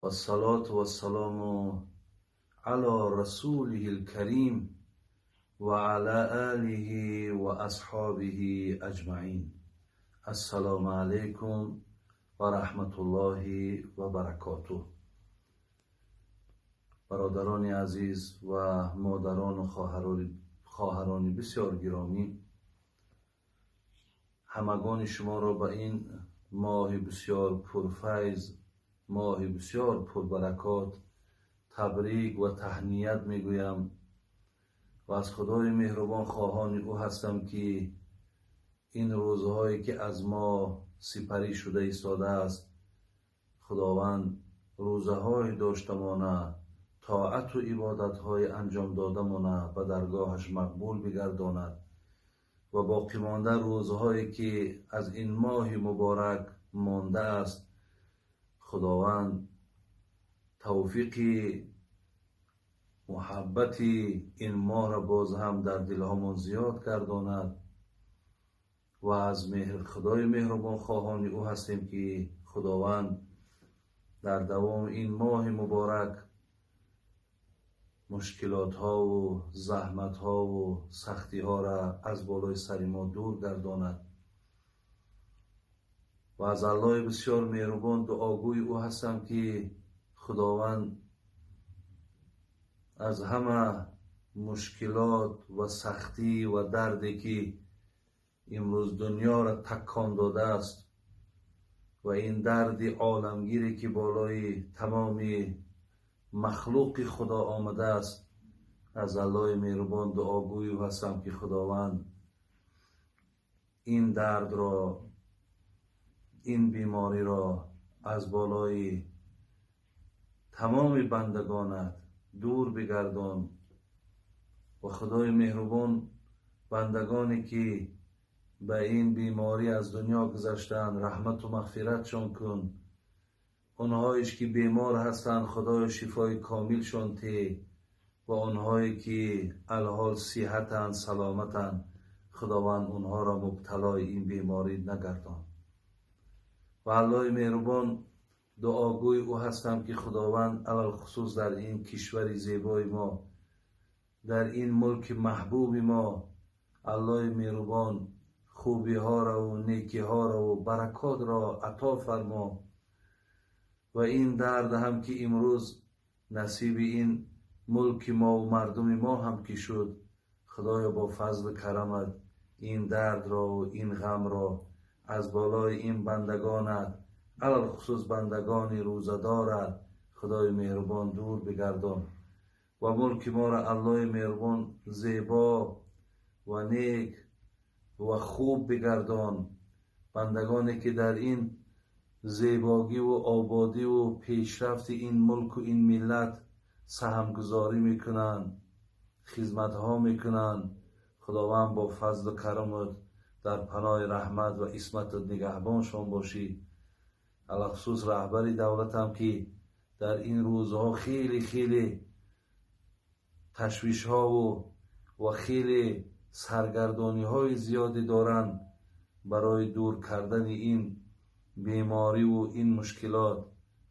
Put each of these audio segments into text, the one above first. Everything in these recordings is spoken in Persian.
والصلاة والسلام على رسوله الكريم وعلى آله وأصحابه أجمعين. السلام عليكم ورحمة الله وبركاته. برادران عزیز و مادران و خواهران بسیار گرامی، همگان شما را به این ماه بسیار پرفیض، ماه بسیار پربرکات تبریک و تهنیت میگویم و از خدای مهربان خواهان او هستم که این روزهایی که از ما سپری شده ایستاده است، خداوند روزهای داشتمانه طاعت و عبادتهای انجام دادمانه به درگاهش مقبول بگرداند و باقی مانده روزهایی که از این ماه مبارک مانده است، خداوند توفیق محبت این ماه را باز هم در دلهامان زیاد گرداند و از خدای مهربان خواهان او هستیم که خداوند در دوام این ماه مبارک مشکلات ها و زحمت ها و سختی ها را از بالای سر ما دور گرداند و از الله بسیار مهربان دعاگوی او هستم که خداوند از همه مشکلات و سختی و دردی که امروز دنیا را تکان داده است و این درد عالمگیری که بالای تمام مخلوق خدا آمده است، از الله مهربان دعاگوی او هستم که خداوند این درد را، این بیماری را از بالای تمام بندگانت دور بگردان و خدای مهربان بندگانی که به این بیماری از دنیا گذشتند رحمت و مغفرتشان کن. اونهایش که بیمار هستند خدای شفای کاملشان ته و اونهایی که الحال صحتند، سلامتند، خداوند اونها را مبتلای این بیماری نگردان. و الله مهربان دعاگوی او هستم که خداوند علل خصوص در این کشور زیبای ما، در این ملک محبوب ما، الله مهربان خوبی ها را و نیکی ها را و برکات را عطا فرما و این درد هم که امروز نصیب این ملک ما و مردم ما هم که شد، خدایا با فضل کرمت این درد را و این غم را از بالای این بندگانت، علل خصوص بندگان روزدارت، خدای مهربان دور بگردان و ملک ما را الله مهربان زیبا و نیک و خوب بگردان. بندگانی که در این زیباگی و آبادی و پیشرفت این ملک و این ملت سهمگذاری میکنند، خدمت ها میکنند، خداوند با فضل و کرمت در پناه رحمت و عصمت نگهبانشان باشی. علخصوص رهبر دولت هم که در این روزها خیلی تشویش ها و خیلی سرگردانی های زیادی دارند برای دور کردن این بیماری و این مشکلات،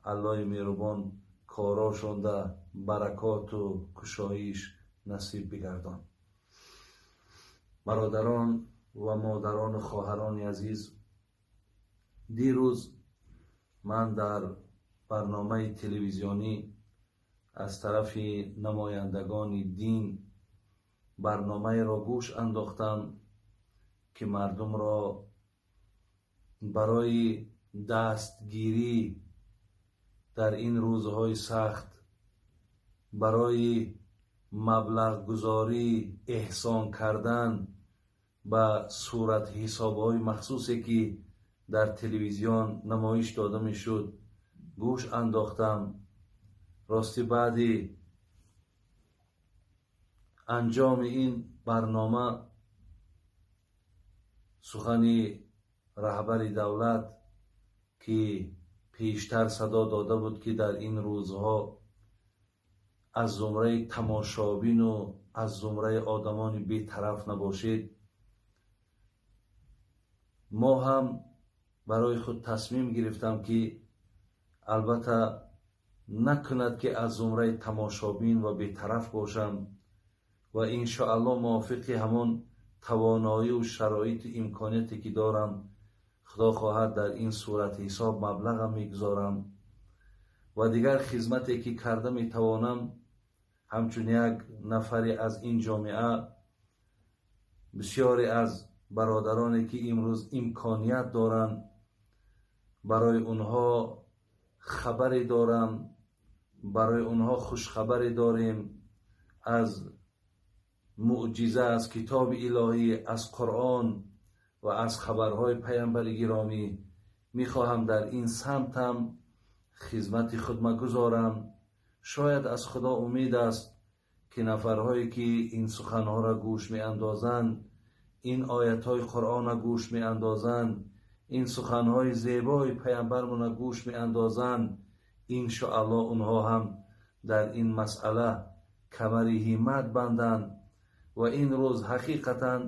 الله مهربان کاراشان در برکات و کشایش نصیب بگردان. برادران و مادران و خواهران عزیز، دیروز من در برنامه تلویزیونی از طرف نمایندگان دین برنامه را گوش انداختم که مردم را برای دستگیری در این روزهای سخت، برای مبلغ گذاری احسان کردن به صورت حسابهای مخصوصی که در تلویزیون نمایش داده می شد گوش انداختم. راستی بعد انجام این برنامه سخن رهبر دولت که پیشتر صدا داده بود که در این روزها از زمره تماشابین و از زمره آدمان بی‌طرف نباشید، ما هم برای خود تصمیم گرفتم که البته نکند که از زمره تماشابین و بی‌طرف باشم و انشاءالله موافق همون توانایی و شرایط امکانیتی که دارم خدا خواهد در این صورت حساب مبلغم میگذارم و دیگر خدمتی که کرده میتوانم همچون یک نفری از این جامعه بسیاری از برادرانی که امروز امکانیت دارند برای اونها خبری دارم، برای اونها خوشخبری داریم از معجزه، از کتاب الهی، از قرآن و از خبرهای پیامبر گرامی. میخواهم در این سمتم خدمت خود گذارم. شاید از خدا امید است که نفرهایی که این سخنها را گوش می اندازند، این آیتهای قرآن را گوش می اندازند، این سخنهای زیبای پیامبرمون را گوش می اندازند، انشاءالله اونها هم در این مسئله کمری همت بندند و این روز حقیقتا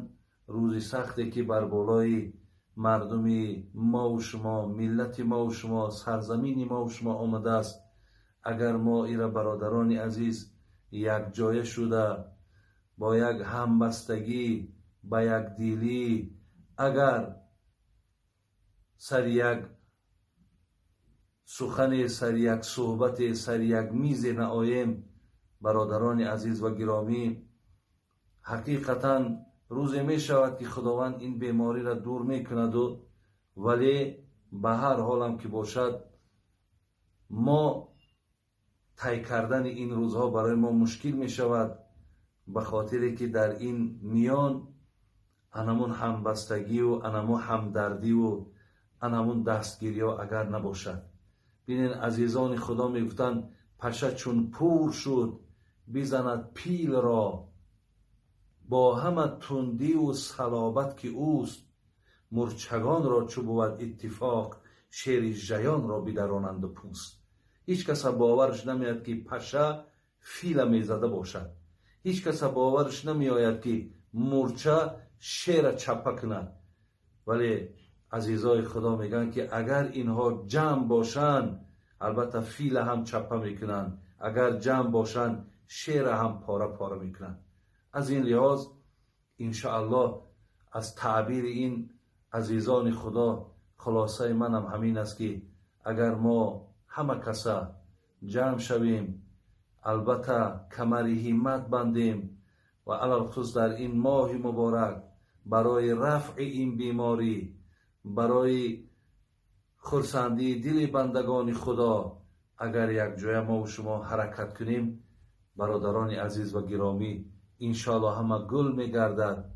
روزی سختی که بر بالای مردم ما و شما، ملت ما و شما، سرزمین ما و شما آمده است. اگر ما ایرا برادران عزیز یک جای شده با یک همبستگی، با یک دیلی، اگر سر یک سخن، سر یک صحبت، سر یک میز نآییم برادران عزیز و گرامی، حقیقتا روزی می شود که خداوند این بیماری را دور می کند ولی به هر حالم که باشد ما طی کردن این روزها برای ما مشکل می شود، به خاطری که در این میان انمون همبستگی و انمون همدردی و انمون دستگیری ها اگر نباشد. بینین عزیزان خدا می گفتند پشه چون پور شد بزند پیل را، با همه تندی و صلابت که اوست، مرچگان را چو بود اتفاق شیر ژیان را بدرانند پوست. هیچ کس باورش نمیاد که پشه فیل میزده باشد، هیچ کس باورش نمیآید که مرچه شیر چپه کند. ولی عزیزای خدا میگن که اگر اینها جمع باشن البته فیل هم چپه میکنن، اگر جمع باشن شیر هم پاره پاره میکنن. از این لحاظ انشاءالله از تعبیر این عزیزان خدا خلاصه منم همین است که اگر ما همه کسا جمع شویم، البته کمری همت بندیم و علاوه خصوص در این ماه مبارک برای رفع این بیماری، برای خرسندی دل بندگان خدا، اگر یک جای ما و شما حرکت کنیم برادران عزیز و گرامی، انشاءالله همه گل میگردد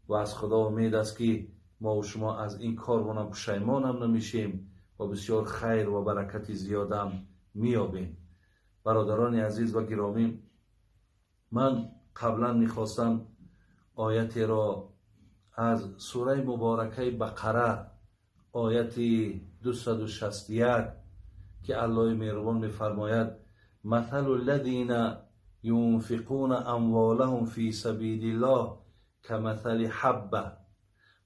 و از خدا امید است که ما و شما از این کارمون پشیمان هم نمیشیم و بسیار خیر و برکت زیادم میابیم. برادران عزیز و گرامی، من قبلا میخواستم آیتی را از سوره مبارکه بقره آیت 261 که الله مهربان میفرماید مثل الذین ينفقون اموالهم في سبيل الله كمثل حبة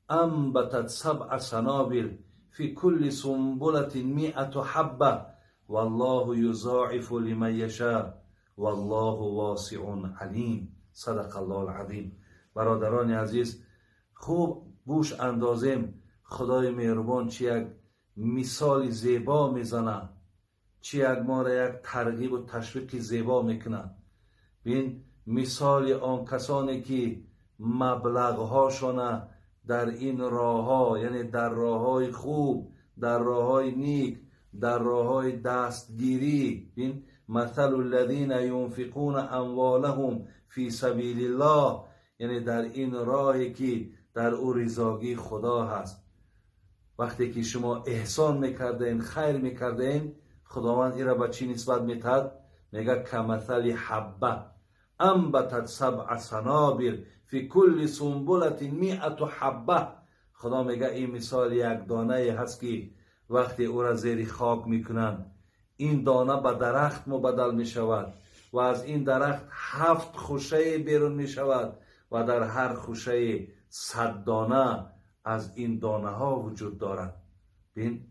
انبتت 7 سنابل في كل سنبلة 100 حبة والله يضاعف لمن يشاء والله واسع علیم. صدق الله العظیم. برادران عزیز، خوب گوش اندازیم خدای مهربان چه یک مثال زیبا میزنه، چه یک ما را یک ترغیب و تشویق زیبا میکنه. بین مثال آن کسانی که مبلغهاشون در این راه ها، یعنی در راه های خوب، در راه های نیک، در راه های دستگیری، بین مثل الذین ينفقون اموالهم فی سبیل الله، یعنی در این راهی که در او رضاگی خدا هست. وقتی که شما احسان میکردین، خیر میکردین، خداوند این را به چی نسبت میدهد؟ میگه کمثل حبه انبتت 7 سنابل فی کل سنبلة 100 حبه. خدا میگه این مثال یک دانه هست که وقتی او را زیر خاک میکنن این دانه به درخت مبدل میشود و از این درخت 7 خوشه بیرون میشود و در هر خوشه 100 دانه از این دانه ها وجود دارد. بین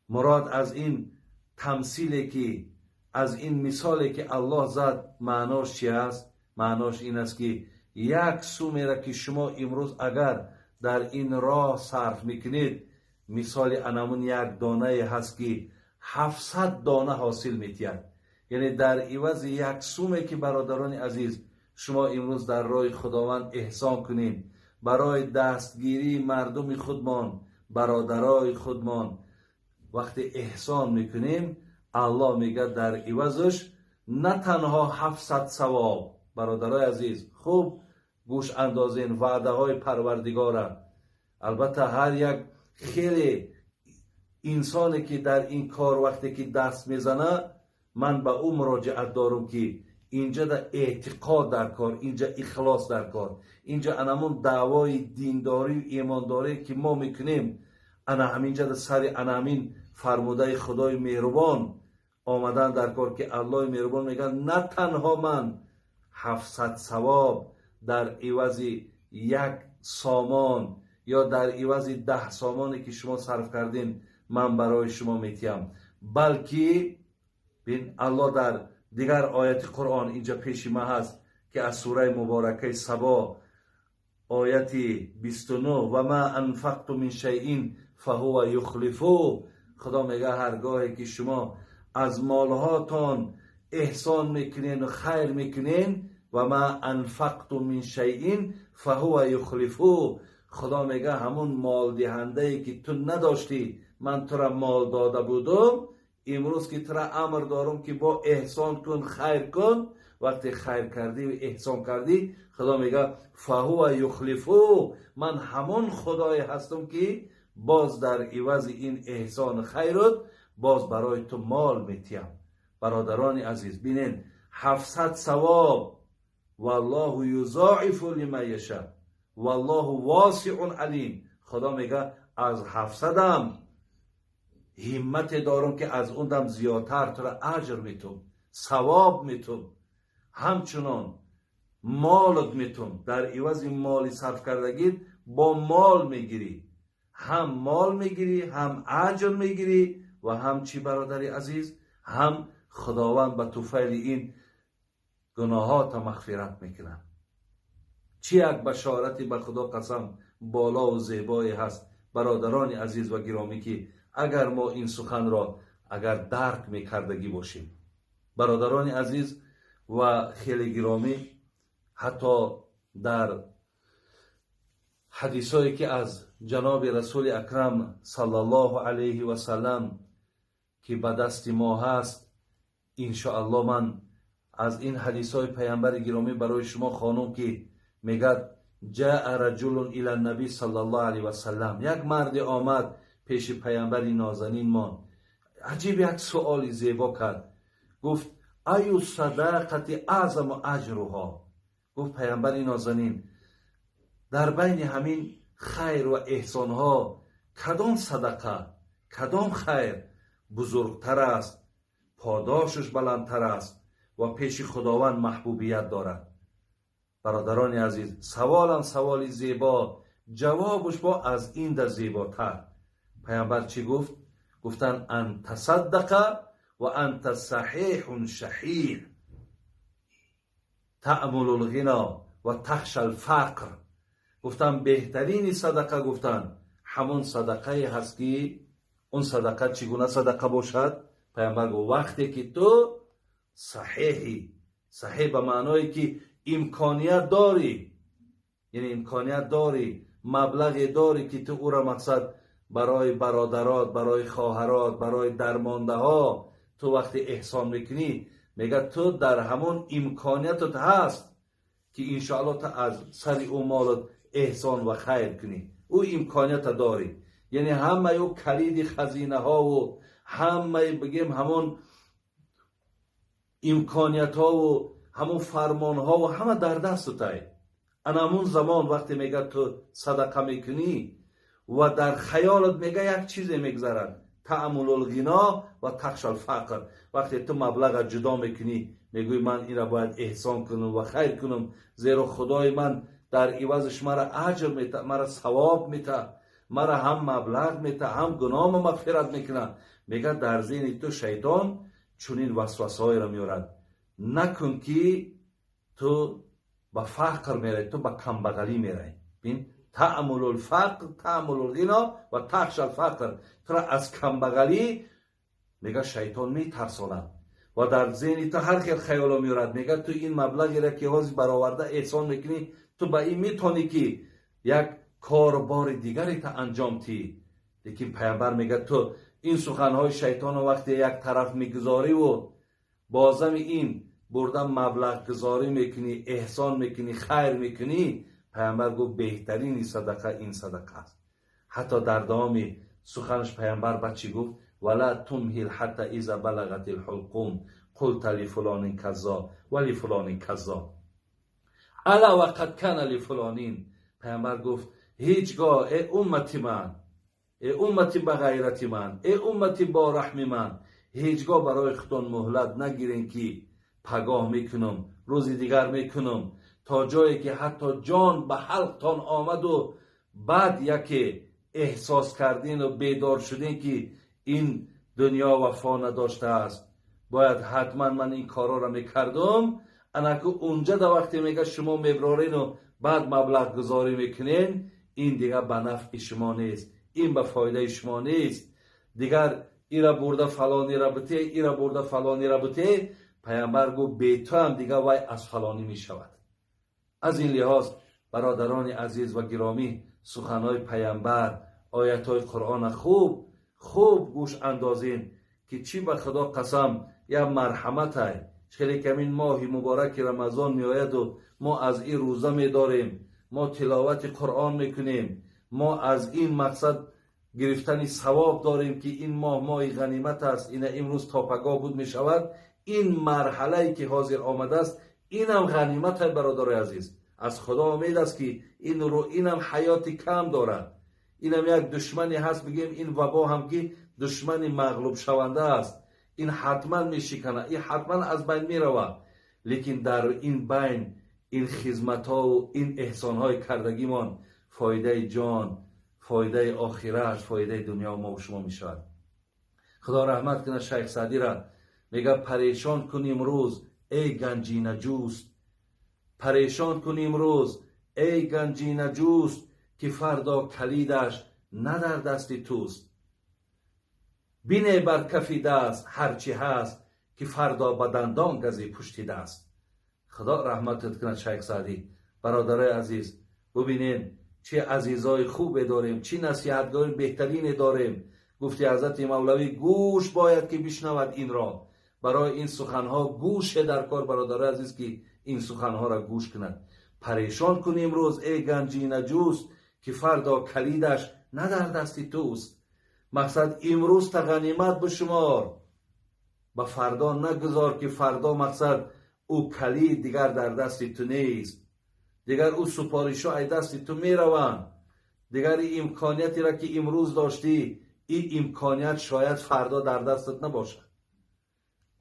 مراد از این تمثیلی که از این مثالی که الله زد معناش چی است؟ معناش این است که یک سومی را که شما امروز اگر در این راه صرف میکنید، مثال انمون یک دانه هست که 700 دانه حاصل میتید. یعنی در عوض یک سومی که برادران عزیز شما امروز در راه خداوند احسان کنین، برای دستگیری مردم خودمان، برادرای خودمان وقتی احسان میکنیم، الله میگه در عوضش نه تنها 700 ثواب. برادرای عزیز خوب گوش اندازین وعده های پروردگاره. البته هر یک خیلی انسانی که در این کار وقتی که دست میزنه، من به او مراجعت دارم که اینجا در اعتقاد در کار، اینجا اخلاص در کار، اینجا انمون دعوای دینداری و ایمانداری که ما میکنیم، انا همینجا در سر انا همین فرموده خدای مهربان آمدن در کار که الله مهربان میگن نه تنها من 700 ثواب در عوض یک سامان یا در عوض 10 سامانی که شما صرف کردین من برای شما میتیم، بلکه بین الله در دیگر آیت قرآن اینجا پیش ما هست که از سوره مبارکه سبا آیت 29 و ما انفقتم من شیء فهو یخلفه، خدا میگه هرگاهی که شما از مالهاتان احسان میکنین و خیر میکنین، و ما انفقتم من شیء فهو یخلفه، خدا میگه همون مال دهنده ای که تو نداشتی من تو را مال داده بودم، امروز که تو را امر دارم که با احسان کن، خیر کن. وقتی خیر کردی و احسان کردی، خدا میگه فهو یخلفه، من همون خدای هستم که باز در عوض این احسان خیرت باز برای تو مال میتیم. برادران عزیز بینین 700 ثواب، والله یضاعف لمن یشاء والله واسع علیم. خدا میگه از 700 هم همت دارم که از اون دم زیادتر تو را اجر میتم، ثواب میتم، همچنان مالت میتم. در عوض مالی صرف کردگی با مال میگیری، هم مال میگیری، هم اجر میگیری، و هم چی برادری عزیز؟ هم خداوند به طفیل این گناهات مغفرت میکنه. چی یک بشارتی به خدا قسم بالا و زیبایی هست برادران عزیز و گرامی که اگر ما این سخن را اگر درک میکردگی باشیم. برادران عزیز و خیلی گرامی، حتی در حدیثایی که از جناب رسول اکرم صلی الله علیه و سلم که به دست ما هست، انشاءالله من از این حدیثای پیامبر گرامی برای شما خوانم که میگه جاء رجل الی النبی صلی الله علیه و سلم، یک مرد آمد پیش پیامبر نازنین ما، عجیب یک سؤال زیبا کرد، گفت ایو صدقه اعظم اجرها. گفت پیامبر نازنین در بین همین خیر و احسان ها کدام صدقه، کدام خیر بزرگتر است، پاداشش بلندتر است و پیش خداوند محبوبیت دارد؟ برادران عزیز سوال زیبا، جوابش با از این در زیباتر. پیامبر چی گفت؟ گفتن ان تصدق و انت صحیح شحیح تأمل الغنا و تخشى الفقر. گفتن بهترین صدقه، گفتن همون صدقه هست که اون صدقه چگونه صدقه باشد؟ پیامبر گفت وقتی که تو صحیحی، صحیح به معنایی که امکانیت داری، یعنی امکانیت داری، مبلغی داری که تو او را مقصد برای برادرات، برای خواهرات، برای درمانده ها تو وقتی احسان میکنی، میگه تو در همون امکانیتت هست که انشاءالله تو از سر او مالت احسان و خیر کنی. او امکانیت داری، یعنی همه او کلید خزینه ها و همه بگیم همون امکانیت ها و همون فرمان ها و همه در دست تای. همون زمان وقتی میگه تو صدقه میکنی و در خیالت میگه یک چیزی میگذرد، تأمل الغنا و تخشى الفقر. وقتی تو مبلغ جدا میکنی میگوی من این را باید احسان کنم و خیر کنم، زیرا خدای من در عوضش مرا اجر میده، مرا ثواب میده، مرا هم مبلغ میده، هم گناه مغفرت میکنه. میگه در ذهن تو شیطان چنین وسوسه های را میارد. نکن که تو با فقر میره، تو با کمبغلی میره. ببین تعمل الفقر تعمل الغنا و تخشى الفقر. تو را از کمبغلی میگه شیطان میترساند و در ذهن تو هر خیل خیالا میارد. میگه تو این مبلغی را که حاضر برآورده احسان میکنی، تو با این میتونی که یک کاربار دیگری تا انجام تی. لیکن پیامبر میگه تو این سخنهای شیطان وقتی یک طرف میگذاری و بازم این بردن مبلغ گذاری میکنی، احسان میکنی، خیر میکنی، پیامبر گفت بهترین صدقه این صدقه است. حتی در دام سخنش پیامبر بچی گفت ولا تمهل حتی اذا بلغت الحلقوم قلت لفلان کذا ولی فلان کذا الا وقد کان لفلانین. پیامبر گفت هیچگاه ای امتی من، ای امتی با غیرت من، ای امتی با رحم من، هیچگاه برای خودتان مهلت نگیرین که پگاه میکنم، روز دیگر میکنم، تا جایی که حتی جان به حلقتان آمد و بعد یکی احساس کردین و بیدار شدین که این دنیا وفا نداشته است، باید حتما من این کارا را میکردم. انکه اونجا در وقتی میگه شما میبرارین و بعد مبلغ گذاری میکنین، این دیگر به نفع شما نیست، این به فایده شما نیست. دیگر ایرا برده فلانی را بته، ایرا برده فلانی را بته. پیامبر گفت به تو هم دیگر وای از فلانی می شود. از این لحاظ برادران عزیز و گرامی، سخنهای پیامبر، آیتهای قرآن خوب گوش اندازین که چی به خدا قسم یا مرحمت های. خیلی کمین ماه مبارک رمضان می آید و ما از این روزه می داریم، ما تلاوت قرآن میکنیم، ما از این مقصد گرفتن ثواب داریم که این ماه غنیمت است، این امروز تا پگاه بود می شود. این مرحله که حاضر آمده است، اینم غنیمت های برادر عزیز. از خدا امید است که اینم حیاتی کم دارد، اینم یک دشمنی هست، بگیم این وبا هم که دشمنی مغلوب شونده است، این حتما می شکنه، این حتما از بین می رود. لیکن در این بین این خدمت ها و این احسان های کردگیمان فایده جان، فایده آخرت، فایده دنیا ما و شما می شود. خدا رحمت کنه شیخ سعدی را. میگه پریشان کن امروز ای گنجی نجوست، پریشان کن امروز ای گنجی نجوست، که فردا کلیدش نه در دست توست. بینه بر کفی دست هرچی هست، که فردا به دندان گزی پشتی دست. خدا رحمتت کنه شیخ سعدی. برادرای عزیز ببینین چه عزیزای خوب داریم، چه نصیحتگاه بهترین داریم. گفتی حضرت مولوی گوش باید که بشنود این را. برای این سخنها گوش در کار برادرای عزیز که این سخنها را گوش کند. پریشان کن امروز ای گنجی نجوست، که فردا کلیدش نه در دست توست. مقصد امروز تا غنیمت بشمار، با فردا نگذار که فردا مقصد او کلید دیگر در دست تو نیست، دیگر او سپارش‌ها ای دست تو می روند، دیگر این امکانیتی را که امروز داشتی، این امکانیت شاید فردا در دستت نباشد.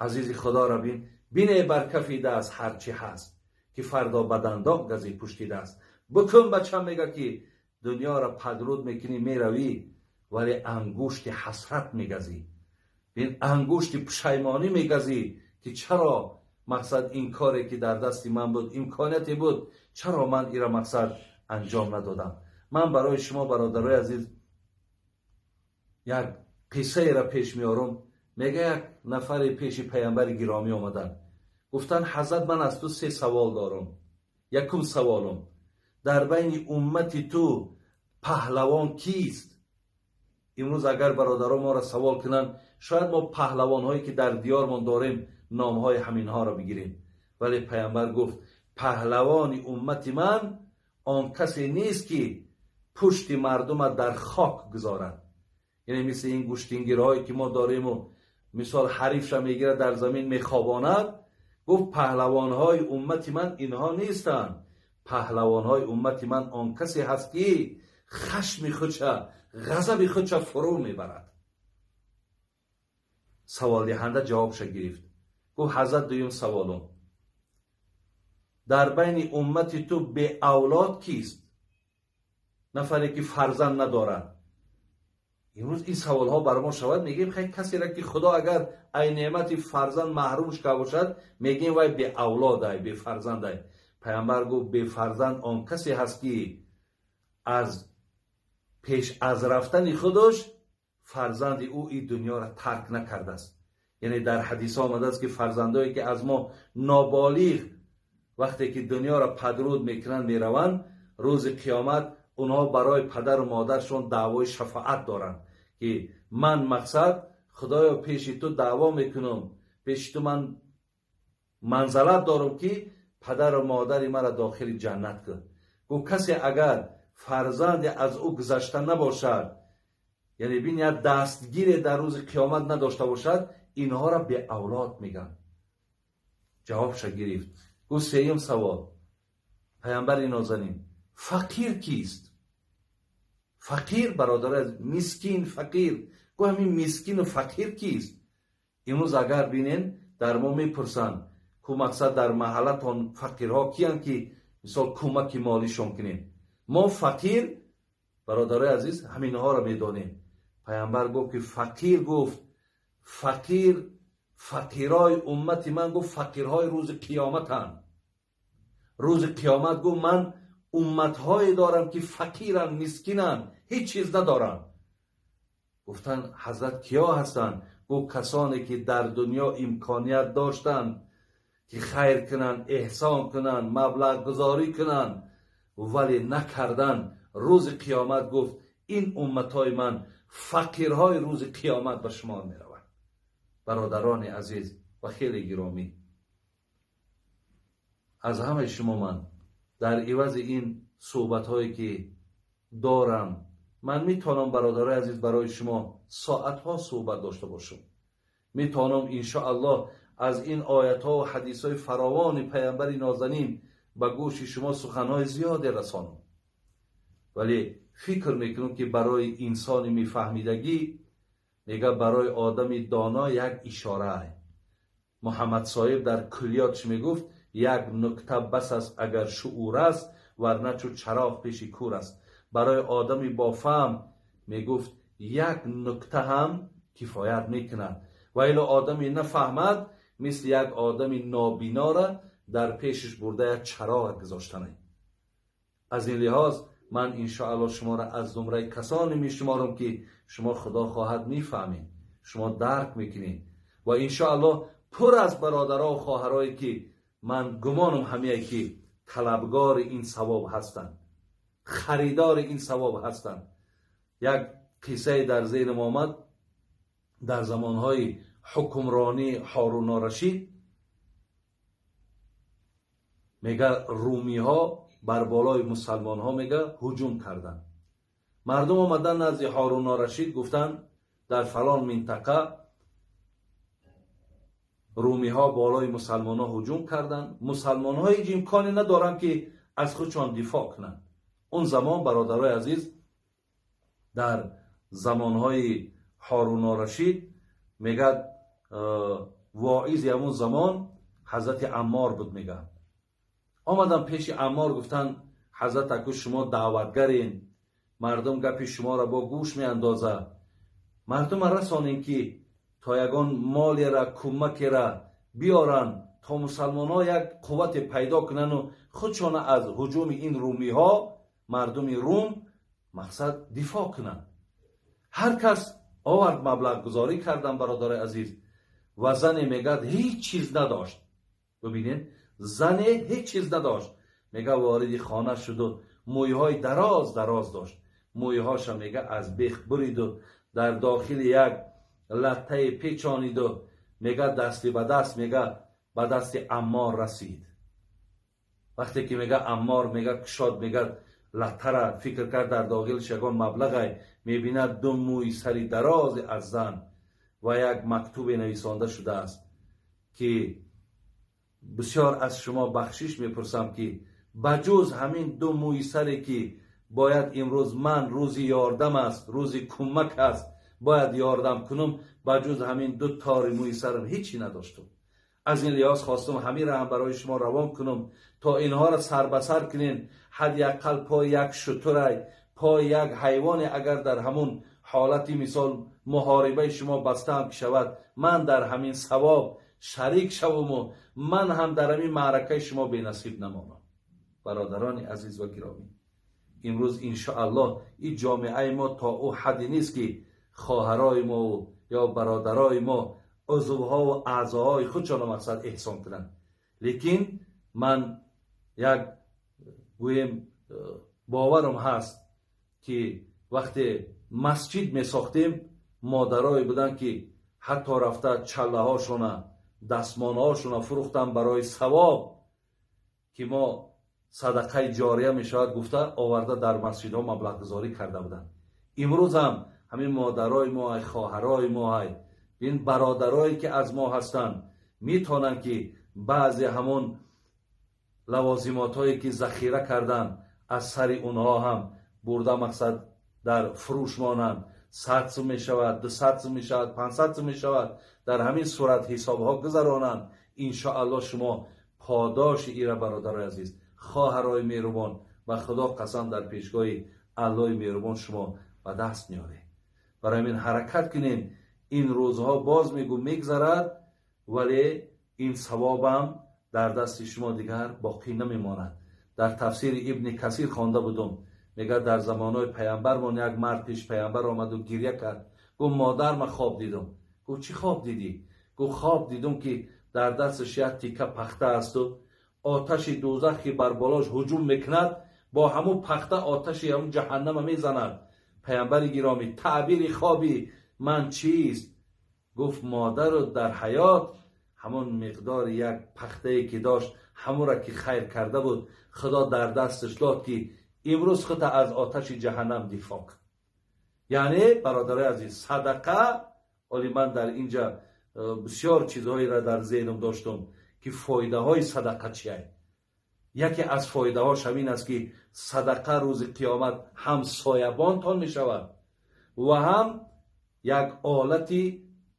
عزیز خدا را بینه بر کفی دست هرچی هست، که فردا بدندان گزی پشتی دست. بکن بچم میگه که دنیا را پدرود میکنی میروی، ولی انگشت حسرت میگزی، این انگشت پشیمانی میگزی که چرا مقصد این کاری که در دست من بود، امکانیتی بود، چرا من ایرا مقصد انجام ندادم. من برای شما برادرای عزیز یک قصه را پیش میارم. میگه یک نفر پیش پیامبر گرامی آمدن، گفتن حضرت من از تو 3 سوال دارم. یکم سوالم، در بین امت تو پهلوان کیست؟ امروز اگر برادران ما را سوال کنن، شاید ما پهلوان هایی که در دیارمان داریم نام های همین ها را بگیریم، ولی پیامبر گفت پهلوان امت من آن کسی نیست که پشت مردم در خاک گذارد. یعنی مثل این گوشتینگیرهایی که ما داریم و مثال حریف را میگیره در زمین میخواباند. گفت پهلوان های امت من اینها نیستند. پهلوان های امت من آن کسی هست که خشم خودش، غضب خودش فرو میبرد. سوال دهنده جوابش گرفت. گفت حضرت دویم سوالم، در بین امت تو به اولاد کیست؟ نفری که فرزند ندارد. امروز این سوال ها بر ما شود، میگیم خیلی کسی را که خدا اگر ای نعمت فرزند محرومش که باشد، میگیم وای به اولاد به فرزند. پیامبر گفت به فرزند آن کسی هست که از پیش از رفتن خودش فرزند او این دنیا را ترک نکرده است. یعنی در حدیث آمده است که فرزندایی که از ما نابالغ وقتی که دنیا را پدرود میکنند میروند، روز قیامت اونها برای پدر و مادرشون دعوای شفاعت دارند که من مقصد خدایا پیش تو دعوا میکنم، پیش تو من منزلت دارم که پدر و مادر مرا داخل جنت کن. گو کسی اگر فرزند از او گذشته نباشد، یعنی بین یک دستگیر در روز قیامت نداشته باشد، اینها را به اولاد میگن. جوابش گرفت. گو سوم سوال، پیامبر نازنین، فقیر کیست؟ فقیر برادر از مسکین فقیر. گو همین مسکین و فقیر کیست؟ امروز اگر بینین در ما میپرسن که مقصد در محلتان فقیرها کیان که مثال کمک مالیشون کنین، ما فقیر برادر عزیز همینها را میدانیم. پیامبر گفت که فقیر، گفت فقیر فقیرای امتی من، گفت فقیرهای روز قیامتن. روز قیامت گفت من امتهای دارم که فقیرن، مسکینن، هیچ چیز ندارن. گفتن حضرت کیا هستن؟ گفت کسانی که در دنیا امکانیت داشتن که خیر کنن، احسان کنن، مبلغ گذاری کنن ولی نکردن. روز قیامت گفت این امتهای من فقیرهای روز قیامت به شمار می روند. برادران عزیز و خیلی گرامی، از همه شما من در عوض این صحبت هایی که دارم، من میتونم برادران عزیز برای شما ساعت ها صحبت داشته باشم. میتونم انشاءالله از این آیت ها و حدیث های فراوان پیامبر نازنین به گوش شما سخن های زیاد رسانم، ولی فکر میکنم که برای انسان میفهمیدگی، میگه برای آدم دانا یک اشاره. محمد صاحب در کلیاتش میگفت یک نکته بس است اگر شعور است، ورنه چو چراغ پیش کور است. برای آدمی با فهم میگفت یک نکته هم کفایت میکند، و الا آدمی نفهمد مثل یک آدمی نابینا را در پیشش برده یک چراغ گذاشتنه. از این لحاظ من انشاءالله شما را از زمره کسانی میشمارم که شما خدا خواهد میفهمید، شما درک میکنید، و انشاءالله پر از برادرها و خواهرایی که من گمانم همه که طلبگار این ثواب هستند، خریدار این ثواب هستند. یک قصه در ذهنم آمد. در زمانهای حکمرانی هارون الرشید میگه رومی ها بر بالای مسلمان ها میگه هجوم کردن. مردم آمدن نزد هارون الرشید گفتن در فلان منطقه رومی ها بالای مسلمان ها هجوم کردن، مسلمان ها هیچ امکانی ندارن که از خودشان دفاع کنن. اون زمان برادرای عزیز در زمانهای هارون الرشید میگه واعظ همون زمان حضرت عمار بود. میگه آمدن پیش عمار گفتن حضرت اکو شما دعوتگرین، مردم گپی شما را با گوش می اندازه، مردم رسانین که تا یگان مالی را کمکی را بیارن تا مسلمان ها یک قوت پیدا کنن و خودشان از هجوم این رومی ها، مردم روم مقصد دفاع کنن. هر کس آورد مبلغ گذاری کردن برادر عزیز، و زن میگه هیچ چیز نداشت. ببینید زن هیچ چیز نداشت. میگه وارد خانه شد و مویه های دراز داشت. مویه هاش میگه از بیخ برید و در داخل یک لطه پیچانید و میگه دستی به دست، میگه به دست عمار رسید. وقتی که میگه عمار میگه کشاد، میگه لطه را فکر کرد در داخلش یگان مبلغه، میبیند دو موی سری دراز از زن و یک مکتوب نویسانده شده است که بسیار از شما بخشش میپرسم که بجز همین دو موی سری که باید امروز من روزی یاردم است، روزی کمک است، باید یاردم کنم، بجز همین دو تار موی سرم هیچی نداشتم. از این لحاظ خواستم همین را هم برای شما روان کنم تا اینها را سر به سر کنین. حداقل پای یک شتر، پای یک حیوان اگر در همون حالتی مثال محاربه شما بستم که شود، من در همین ثواب شریک شوم و من هم در همین معرکه شما به نصیب نمانم. برادران عزیز و گرامی، امروز انشاءالله این جامعه ما تا او حدی نیست که خواهرای ما یا برادرای ما عضوها و اعضاهای خودشان مقصد احسان کنند. لیکن من یک گویم باورم هست که وقتی مسجد می ساختیم مادرای بودن که حتی رفته چله هاشون دستمانه هاشون فروختن برای ثواب که ما صدقه جاریه می شود گفته آورده در مسجد ها مبلغ گذاری کرده بودن. امروز هم همین مادرای ما، خواهرای ما، این برادرایی که از ما هستند میتونن که بعضی همون لوازمات هایی که ذخیره کردن از سر اونها هم برده مقصد در فروش مانند 100 می شود، 200 می شود، 500 می شود، در همین صورت حساب ها گذرانند. انشاءالله شما پاداش ایره برادر عزیز، خواهرای مهربان و خدا قسم در پیشگاه الله مهربان شما به دست میاره. برای همین حرکت کنین. این روزها باز میگو میگذرد ولی این ثوابم در دست شما دیگر باقی نمیماند. در تفسیر ابن کثیر خوانده بودم، میگه در زمانهای پیامبرمون یک مرد پیش پیامبر آمد و گریه کرد. گفت مادر من خواب دیدم. گفت چی خواب دیدی؟ گفت خواب دیدم که در دستش یک تیکه پخته است و آتش دوزخ که بر بالاش هجوم میکند با همون پخته آتش همون جهنم میزند. پیامبر گرامی تعبیر خوابی من چیست؟ گفت مادر در حیات همون مقدار یک پخته که داشت همون را که خیر کرده بود خدا در دستش داد که امروز خود از آتش جهنم دفاع کن. یعنی برادر عزیز صدقه، ولی من در اینجا بسیار چیزهایی را در ذهنم داشتم که فایده های صدقه چیه. یکی از فایده هاش همین است که صدقه روز قیامت هم سایبان تان می شود و هم یک آلت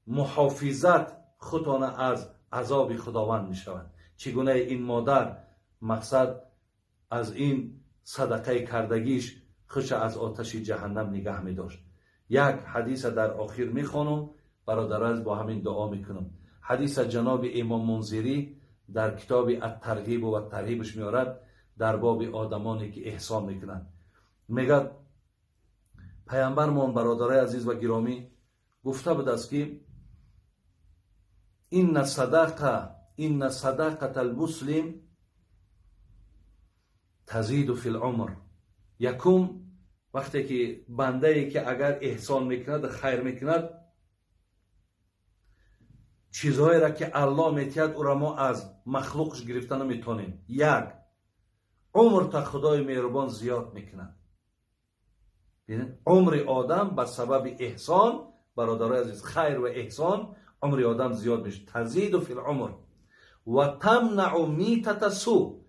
محافظت خودتان از عذاب خداوند می شود. چگونه این مادر مقصد از این صدقه کردگیش خودش از آتش جهنم نگه می داشت. یک حدیث در آخر می خوانم برادر از با همین دعا می کنم. حدیث جناب امام منذری در کتاب الترغیب و الترهیبش می آرد در باب آدمانی که احسان می کنند. میگه پیامبرمون برادر عزیز و گرامی گفته بود است که این صدقه المسلم تزید فی العمر. یکم وقتی که بنده ای که اگر احسان میکند خیر میکند چیزهایی را که الله میتید او را ما از مخلوقش گرفتن نمیتونیم. یک عمر تا خدای مهربان زیاد میکند. عمر آدم به سبب احسان برادر عزیز خیر و احسان عمر آدم زیاد میشه. تزید فی العمر و تمنع میتة سوء.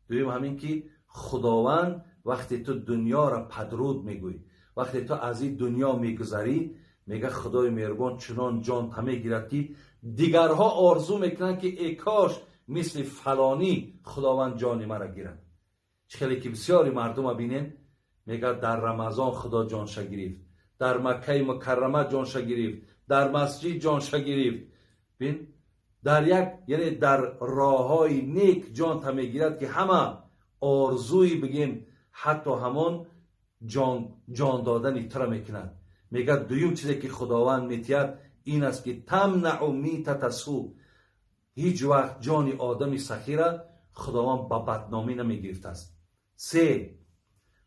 دویم همین که خداوند وقتی تو دنیا را پدرود میگوی، وقتی تو از این دنیا میگذری میگه خدای مهربان چنان جان تمه گیرد که دیگرها آرزو میکنن که ای کاش مثل فلانی خداوند جان مرا گیرد. خیلی که بسیاری مردم بینین میگه در رمضان خدا جانش گرفت، در مکه مکرمه جانش گرفت، در مسجد جانش گرفت. ببین در یک یعنی در راههای نیک جان تمه گیرد که همه آرزوی بگیم حتی همون جان دادن تر میکند. میگه دویم چیزی که خداوند میتید این است که تمنع میتة سوء. هیچ وقت جان آدمی سخی را خداوند با بدنامی نمیگرفت است. 3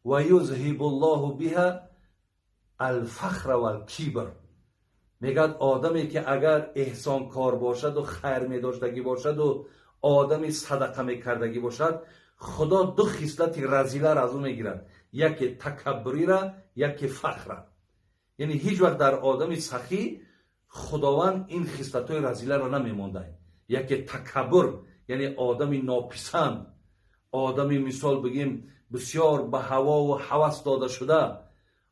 و یذهب الله بها الفخر و الکبر. میگه آدمی که اگر احسان کار باشد و خیر میداشتگی باشد و آدمی صدقه میکردگی باشد خدا دو خصلت رذیله را از اون میگیرد، یکی تکبری را یکی فخر را. یعنی هیچ وقت در آدمی سخی خداوند این خصلت‌های رذیله را نمیمانده. یکی تکبر یعنی آدمی ناپسند، آدمی مثال بگیم بسیار به هوا و هوس داده شده،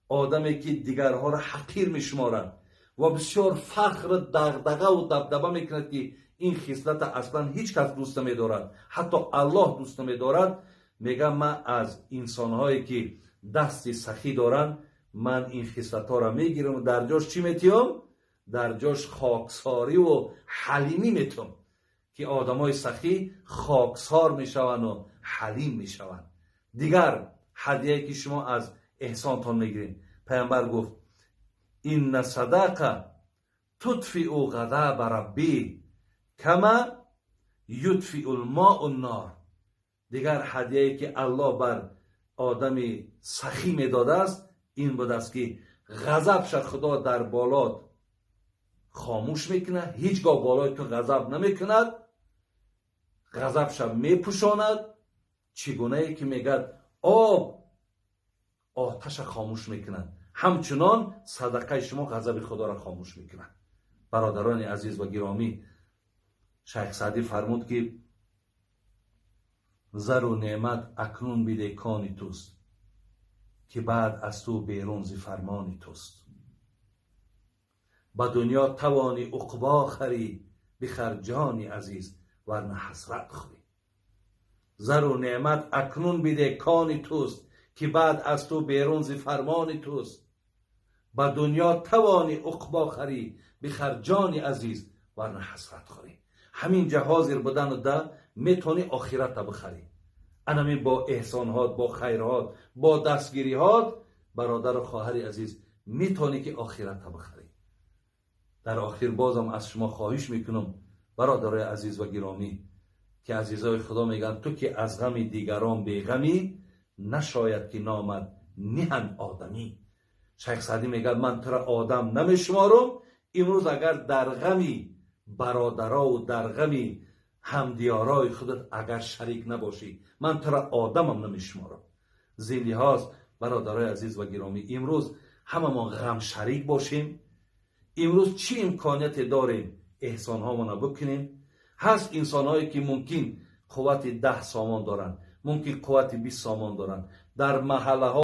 آدمی که دیگرها را حقیر میشمارد و بسیار فخر دغدغه و دبدبه میکند که این خصلت اصلا هیچ کس دوست نمیدارد، حتی الله دوست نمیدارد. میگم من از انسانهایی که دست سخی دارند من این خصلت ها را میگیرم و در جاش چی میتیم؟ در جاش خاکساری و حلیمی میتیم که آدمای سخی خاکسار میشوند و حلیم میشوند. دیگر هدیه که شما از احسانتان میگیرین، پیامبر گفت این صدقه تطفئ غضب ربی کما یطفئ الماء النار. دیگر هدیه که الله بر آدم سخی میداده است این بود است که غضبش خدا در بالات خاموش میکنه، هیچگاه بالای تو غضب نمیکند، غضبش میپوشاند. چگونه ای که میگد آب آتش خاموش میکند، همچنان صدقه شما غضب خدا را خاموش میکند. برادران عزیز و گرامی، شیخ سعدی فرمود که زر و نعمت اکنون بیده کانی توست که بعد از تو بیرون ز فرمانی توست. با دنیا توانی عقبا خری بخر جانی عزیز ورنه حسرت خوری. زر و نعمت اکنون بیده کانی توست که بعد از تو بیرون ز فرمانی توست. با دنیا توانی عقبا خری بخر جانی عزیز ورنه حسرت خوری. همین جهازیر بودن و ده میتونی آخرت بخری. انمی با احسانات، با خیرات، با دستگیریات برادر و خواهر عزیز میتونی که آخرت بخری. در آخر بازم از شما خواهش میکنم برادرای عزیز و گرامی که عزیزای خدا میگن تو که از غم دیگران بیغمی نشاید که نامد نهن آدمی. شیخ سعدی میگه من تو را آدم نمیشمارم. امروز اگر در غمی برادرها و در غمی همدیارای خودت اگر شریک نباشی من تو را آدمم نمیشمارم. زیلی هاست برادرای عزیز و گرامی امروز همه ما غم شریک باشیم. امروز چی امکانیت داریم احسان ها ما بکنیم؟ هست انسان هایی که ممکن قوت 10 سامان دارن، ممکن قوت 20 سامان دارن، در محله ها